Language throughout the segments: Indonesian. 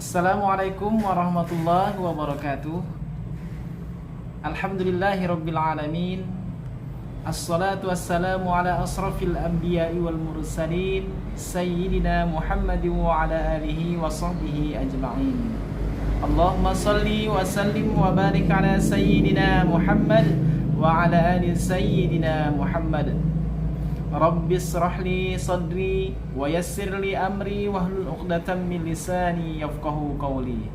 Assalamualaikum warahmatullahi wabarakatuh. Alhamdulillahirabbil alamin. Assalatu wassalamu ala asrafil anbiya'i wal mursalin sayyidina Muhammadin wa ala alihi wa sahbihi ajma'in. Allahumma salli wa sallim wa barik ala sayyidina Muhammad wa ala ali sayyidina Muhammad. Rabbi israh li sadri wa yassir li amri wahlul 'uqdatam min lisani yafqahu qawli.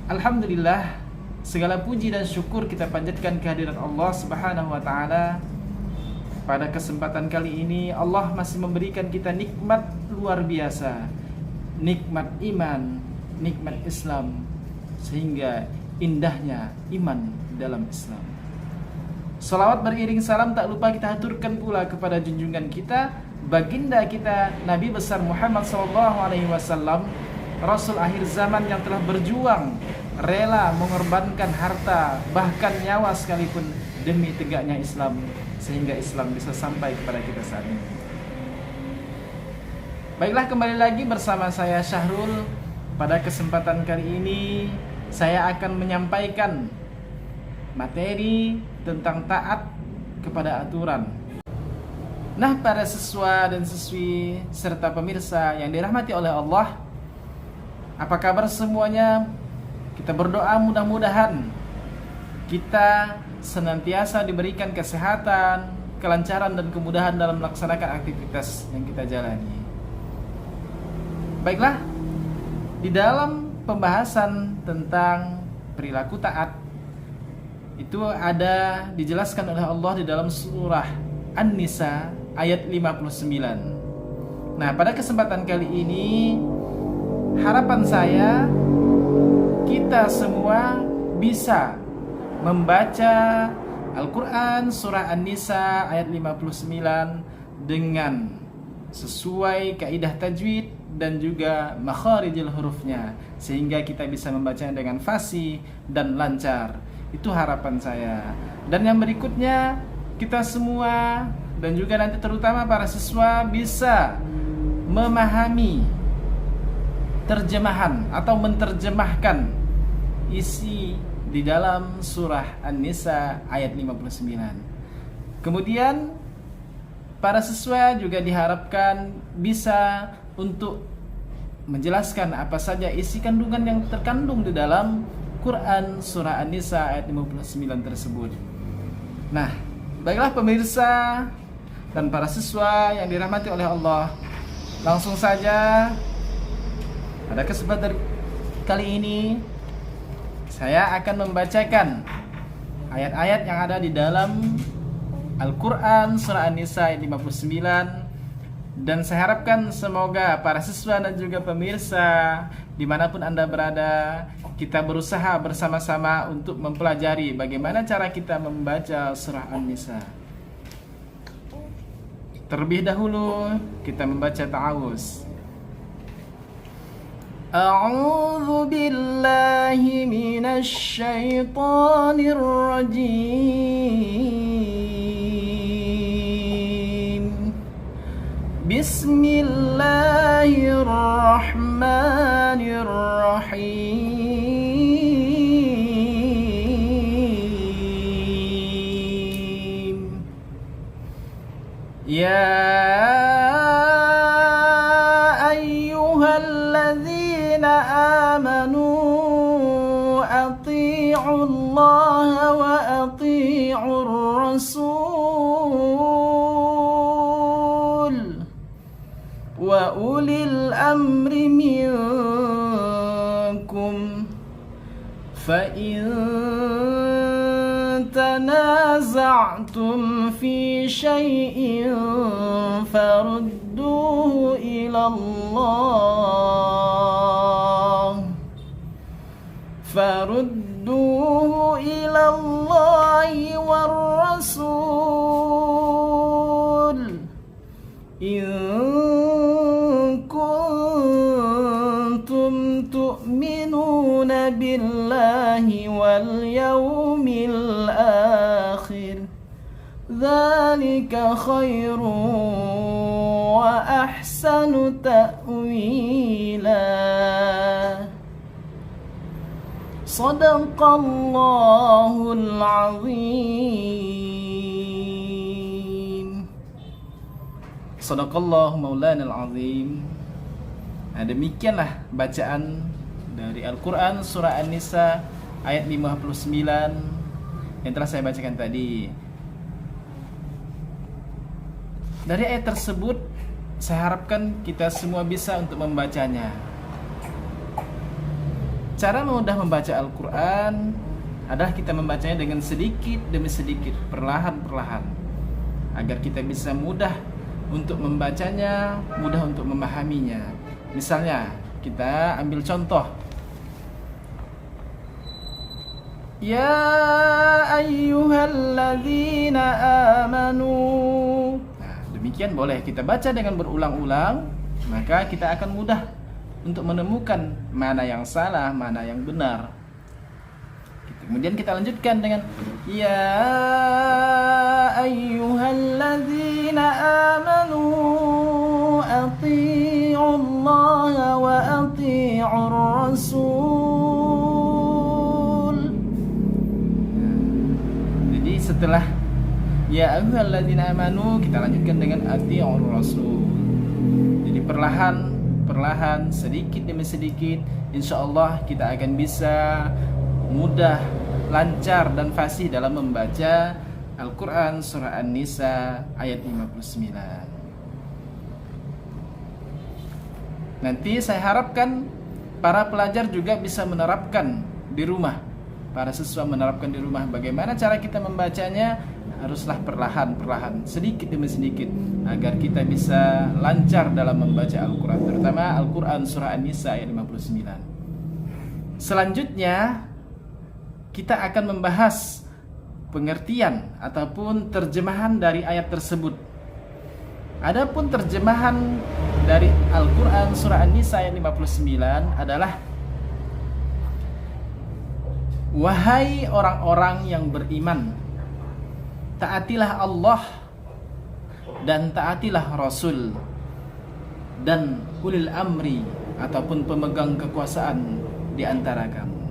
Alhamdulillah, segala puji dan syukur kita panjatkan kehadirat Allah Subhanahu wa taala. Pada kesempatan kali ini Allah masih memberikan kita nikmat luar biasa, nikmat iman, nikmat Islam, sehingga indahnya iman dalam Islam. Salawat beriring salam tak lupa kita haturkan pula kepada junjungan kita, baginda kita Nabi besar Muhammad SAW, Rasul akhir zaman yang telah berjuang, rela mengorbankan harta bahkan nyawa sekalipun demi tegaknya Islam, sehingga Islam bisa sampai kepada kita saat ini. Baiklah, kembali lagi bersama saya Syahrul. Pada kesempatan kali ini saya akan menyampaikan materi tentang taat kepada aturan. Nah, para siswa dan siswi serta pemirsa yang dirahmati oleh Allah, apa kabar semuanya? Kita berdoa mudah-mudahan kita senantiasa diberikan kesehatan, kelancaran dan kemudahan dalam melaksanakan aktivitas yang kita jalani. Baiklah, di dalam pembahasan tentang perilaku taat itu ada dijelaskan oleh Allah di dalam surah An-Nisa ayat 59. Nah, pada kesempatan kali ini harapan saya kita semua bisa membaca Al-Quran surah An-Nisa ayat 59 dengan sesuai kaidah tajwid dan juga makharijil hurufnya, sehingga kita bisa membacanya dengan fasih dan lancar. Itu harapan saya. Dan yang berikutnya, kita semua dan juga nanti terutama para siswa bisa memahami terjemahan atau menerjemahkan isi di dalam surah An-Nisa ayat 59. Kemudian para siswa juga diharapkan bisa untuk menjelaskan apa saja isi kandungan yang terkandung di dalam Quran surah An-Nisa ayat 59 tersebut. Nah, baiklah pemirsa dan para siswa yang dirahmati oleh Allah, langsung saja pada kesempatan kali ini saya akan membacakan ayat-ayat yang ada di dalam Al-Quran surah An-Nisa ayat 59. Dan saya harapkan semoga para siswa dan juga pemirsa dimanapun Anda berada, kita berusaha bersama-sama untuk mempelajari bagaimana cara kita membaca surah An-Nisa. Terlebih dahulu kita membaca ta'awuz. A'udzu billahi minasy syaithanir rajim. Bismillahirrahmanirrahim. Ya ayyuhalladzina amanu athi'ullaha wa athi'ur rasul wa ulil amri minkum fa in tanaza'tum fi syai'in farudduhu ila Allahi war rasul in kuntum tu'minuna billahi wal yawmil akhir dzalika khairun wa ahsanu ta'wila. Sadaqallahul azim. Sadaqallahu maulanal azim. Nah, demikianlah bacaan dari Al-Quran surah An-Nisa ayat 59 yang telah saya bacakan tadi. Dari ayat tersebut saya harapkan kita semua bisa untuk membacanya. Cara mudah membaca Al-Quran adalah kita membacanya dengan sedikit demi sedikit, perlahan-perlahan, agar kita bisa mudah untuk membacanya, mudah untuk memahaminya. Misalnya, kita ambil contoh. Ya ayyuhalladzina amanu. Nah, demikian boleh kita baca dengan berulang-ulang, maka kita akan mudah untuk menemukan mana yang salah, mana yang benar. Kemudian kita lanjutkan dengan ya ayyuhalladzina amanu athi'ullaha wa athi'ur rasul. Jadi setelah ya ayyuhalladzina amanu kita lanjutkan dengan athi'ur rasul. Jadi perlahan, sedikit demi sedikit, insya Allah kita akan bisa mudah, lancar dan fasih dalam membaca Al-Quran surah An-Nisa ayat 59. Nanti saya harapkan para pelajar juga bisa menerapkan di rumah, para siswa menerapkan di rumah bagaimana cara kita membacanya. Haruslah perlahan-perlahan, sedikit demi sedikit, agar kita bisa lancar dalam membaca Al-Quran, terutama Al-Quran surah An-Nisa ayat 59. Selanjutnya kita akan membahas pengertian ataupun terjemahan dari ayat tersebut. Adapun terjemahan dari Al-Quran surah An-Nisa ayat 59 adalah: wahai orang-orang yang beriman, taatilah Allah dan taatilah Rasul dan ulil amri ataupun pemegang kekuasaan di antara kamu.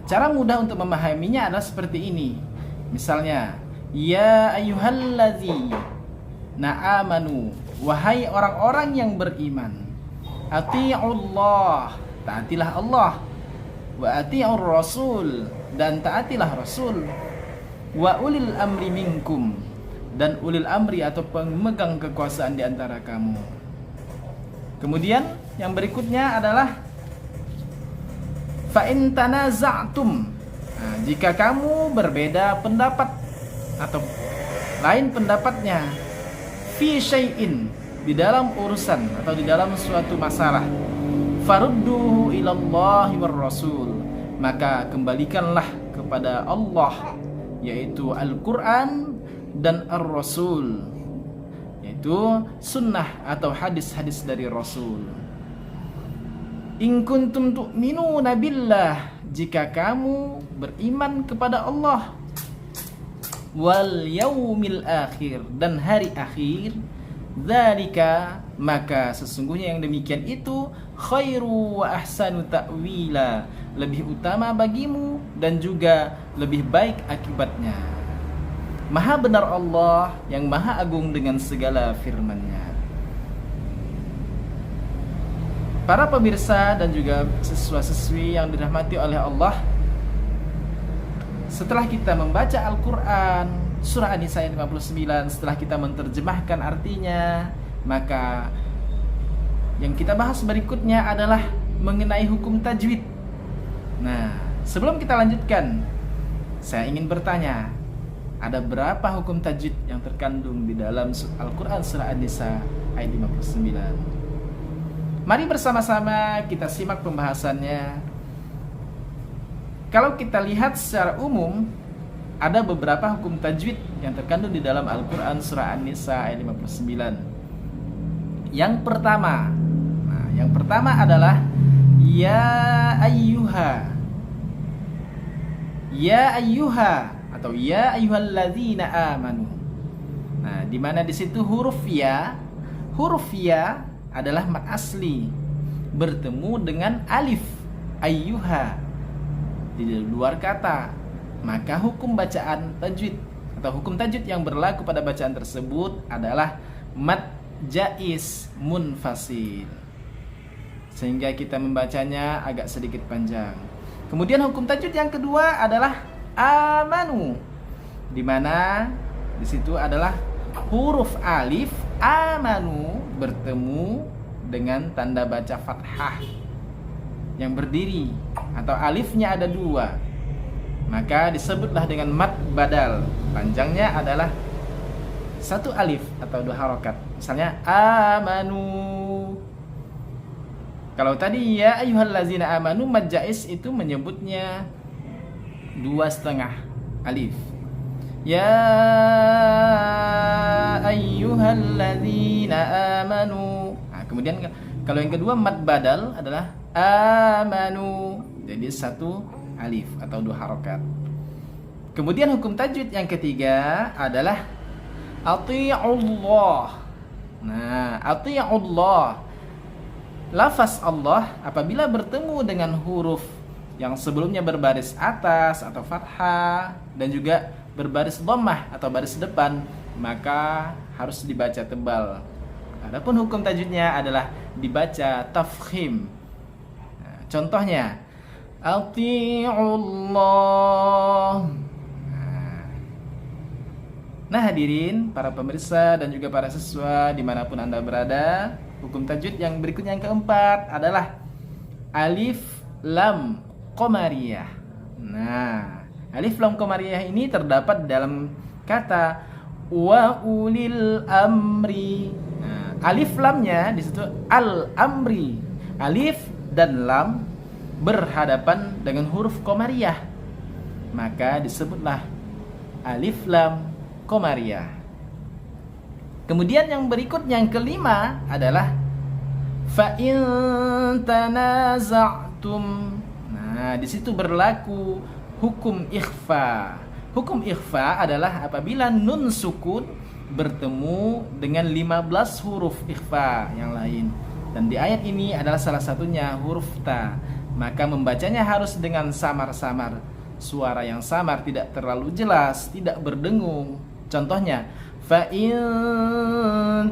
Cara mudah untuk memahaminya adalah seperti ini. Misalnya, ya ayyuhalladzina amanu, wahai orang-orang yang beriman, ati'ullah, taatilah Allah, wa ati'ur rasul, dan taatilah Rasul, wa ulil amri minkum, dan ulil amri atau pemegang kekuasaan di antara kamu. Kemudian yang berikutnya adalah fa in tanaza'tum. Nah, jika kamu berbeda pendapat atau lain pendapatnya fi syai'in, di dalam urusan atau di dalam suatu masalah, farudduhu ilallahi war rasul, maka kembalikanlah kepada Allah, yaitu Al-Quran dan Ar-Rasul, yaitu sunnah atau hadis-hadis dari Rasul. In kuntum tu'minuna billah, jika kamu beriman kepada Allah, wal yaumil akhir, dan hari akhir, dzalika, maka sesungguhnya yang demikian itu khairu wa ahsanu ta'wila, lebih utama bagimu dan juga lebih baik akibatnya. Maha benar Allah yang maha agung dengan segala firman-Nya. Para pemirsa dan juga siswa-siswi yang dirahmati oleh Allah, setelah kita membaca Al-Quran surah An-Nisa ayat 59, setelah kita menerjemahkan artinya, maka yang kita bahas berikutnya adalah mengenai hukum tajwid. Nah, sebelum kita lanjutkan, saya ingin bertanya, ada berapa hukum tajwid yang terkandung di dalam Al-Quran surah An-Nisa ayat 59? Mari bersama-sama kita simak pembahasannya. Kalau kita lihat secara umum, ada beberapa hukum tajwid yang terkandung di dalam Al-Quran surah An-Nisa ayat 59. Yang pertama adalah ya ayyuha, ya ayyuha atau ya ayyuhalladzina amanu. Nah, di mana di situ huruf ya adalah mat asli bertemu dengan alif ayyuha. di luar kata, maka hukum bacaan tajwid atau hukum tajwid yang berlaku pada bacaan tersebut adalah mad jaiz munfasil, sehingga kita membacanya agak sedikit panjang. Kemudian hukum tajwid yang kedua adalah amanu, di mana di situ adalah huruf alif amanu bertemu dengan tanda baca fathah yang berdiri atau alifnya ada dua, maka disebutlah dengan mad badal. Panjangnya adalah satu alif atau dua harokat. Misalnya amanu. Kalau tadi ya ayyuhallazina amanu, mad jaiz itu menyebutnya 2,5 alif. Ya ayyuhalladzina amanu. Nah, kemudian kalau yang kedua mad badal adalah amanu, jadi 1 alif atau 2 harokat. Kemudian hukum tajwid yang ketiga adalah ati'ullah. Nah, ati'ullah, lafaz Allah apabila bertemu dengan huruf yang sebelumnya berbaris atas atau fathah dan juga berbaris dhammah atau baris depan, maka harus dibaca tebal. Adapun hukum tajwidnya adalah dibaca tafkhim. Nah, contohnya ati'ullah. Nah hadirin, para pemirsa dan juga para siswa dimanapun Anda berada, hukum tajwid yang berikutnya yang keempat adalah alif lam qamariyah. Nah, alif lam qamariyah ini terdapat dalam kata wa ulil amri. Nah, alif lamnya di situ al amri. Alif dan lam berhadapan dengan huruf qamariyah, maka disebutlah alif lam qamariyah. Kemudian yang berikutnya yang kelima adalah fa in tanaza'tum. Nah, di situ berlaku hukum ikhfa. Hukum ikhfa adalah apabila nun sukun bertemu dengan 15 huruf ikhfa yang lain. Dan di ayat ini adalah salah satunya huruf ta. Maka membacanya harus dengan samar-samar. Suara yang samar, tidak terlalu jelas, tidak berdengung. Contohnya, fa in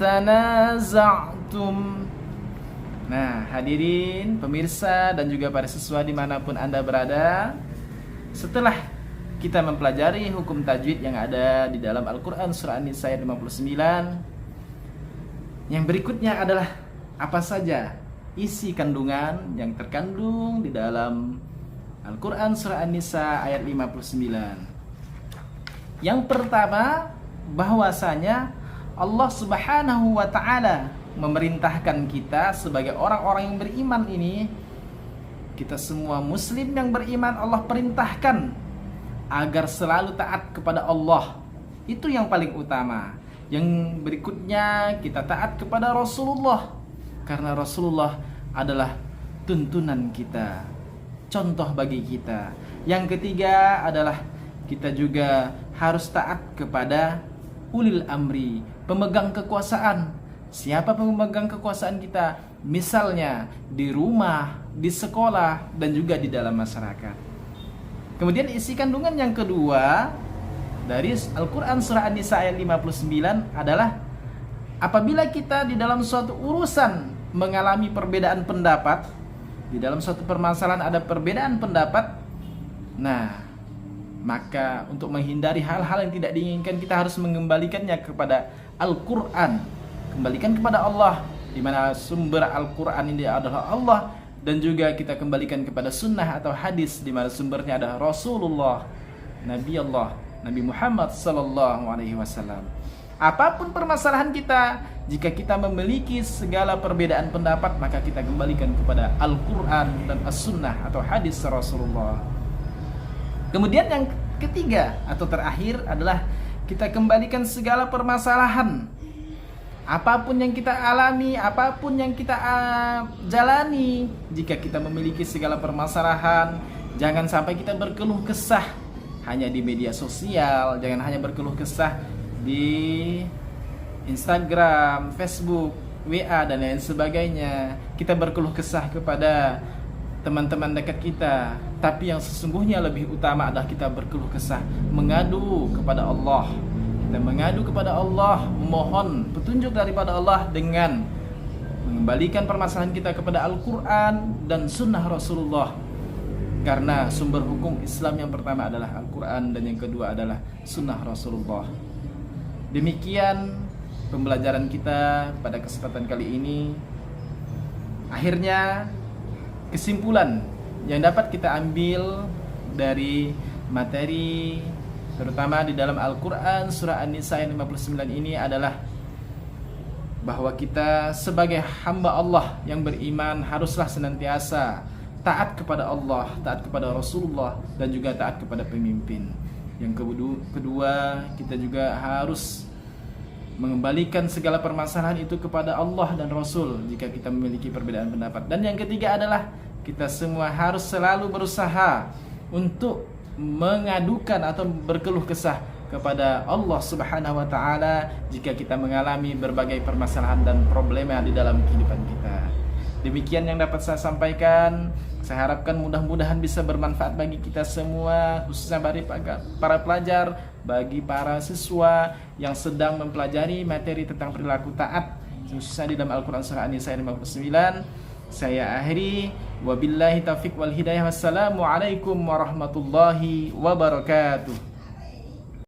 tanaza'tum. Nah, hadirin, pemirsa dan juga para siswa dimanapun Anda berada, setelah kita mempelajari hukum tajwid yang ada di dalam Al-Quran surah An-Nisa ayat 59, yang berikutnya adalah apa saja isi kandungan yang terkandung di dalam Al-Quran surah An-Nisa ayat 59. Yang pertama, bahwasanya Allah Subhanahu wa ta'ala memerintahkan kita sebagai orang-orang yang beriman ini, kita semua muslim yang beriman, Allah perintahkan agar selalu taat kepada Allah. Itu yang paling utama. Yang berikutnya kita taat kepada Rasulullah, karena Rasulullah adalah tuntunan kita, contoh bagi kita. Yang ketiga adalah kita juga harus taat kepada ulil amri, pemegang kekuasaan. Siapa pemegang kekuasaan kita? Misalnya di rumah, di sekolah, dan juga di dalam masyarakat. Kemudian isi kandungan yang kedua dari Al-Quran surah An-Nisa ayat 59 adalah apabila kita di dalam suatu urusan mengalami perbedaan pendapat, di dalam suatu permasalahan ada perbedaan pendapat, nah maka untuk menghindari hal-hal yang tidak diinginkan, kita harus mengembalikannya kepada Al-Quran, kembalikan kepada Allah, di mana sumber Al-Quran ini adalah Allah, dan juga kita kembalikan kepada sunnah atau hadis, di mana sumbernya adalah Rasulullah, Nabi Allah, Nabi Muhammad sallallahu alaihi wasallam. Apapun permasalahan kita, jika kita memiliki segala perbedaan pendapat, maka kita kembalikan kepada Al-Quran dan As-Sunnah atau hadis Rasulullah. Kemudian yang ketiga atau terakhir adalah kita kembalikan segala permasalahan, apapun yang kita alami, apapun yang kita jalani. Jika kita memiliki segala permasalahan, jangan sampai kita berkeluh kesah hanya di media sosial, jangan hanya berkeluh kesah di Instagram, Facebook, WA dan lain sebagainya. Kita berkeluh kesah kepada teman-teman dekat kita, tapi yang sesungguhnya lebih utama adalah kita berkeluh kesah, mengadu kepada Allah. Kita mengadu kepada Allah, memohon petunjuk daripada Allah dengan mengembalikan permasalahan kita kepada Al-Quran dan Sunnah Rasulullah. Karena sumber hukum Islam yang pertama adalah Al-Quran dan yang kedua adalah Sunnah Rasulullah. Demikian pembelajaran kita pada kesempatan kali ini. Akhirnya kesimpulan yang dapat kita ambil dari materi terutama di dalam Al-Quran surah An-Nisa ayat 59 ini adalah bahwa kita sebagai hamba Allah yang beriman haruslah senantiasa taat kepada Allah, taat kepada Rasulullah, dan juga taat kepada pemimpin. Yang kedua, kita juga harus mengembalikan segala permasalahan itu kepada Allah dan Rasul jika kita memiliki perbedaan pendapat. Dan yang ketiga adalah kita semua harus selalu berusaha untuk mengadukan atau berkeluh kesah kepada Allah Subhanahu wa taala jika kita mengalami berbagai permasalahan dan problema di dalam kehidupan kita. Demikian yang dapat saya sampaikan. Saya harapkan mudah-mudahan bisa bermanfaat bagi kita semua, khususnya bagi para pelajar, bagi para siswa yang sedang mempelajari materi tentang perilaku taat, khususnya di dalam Al-Quran surah An-Nisa ayat 59. Saya akhiri, wabillahi taufiq wal hidayah. Wassalamualaikum warahmatullahi wabarakatuh.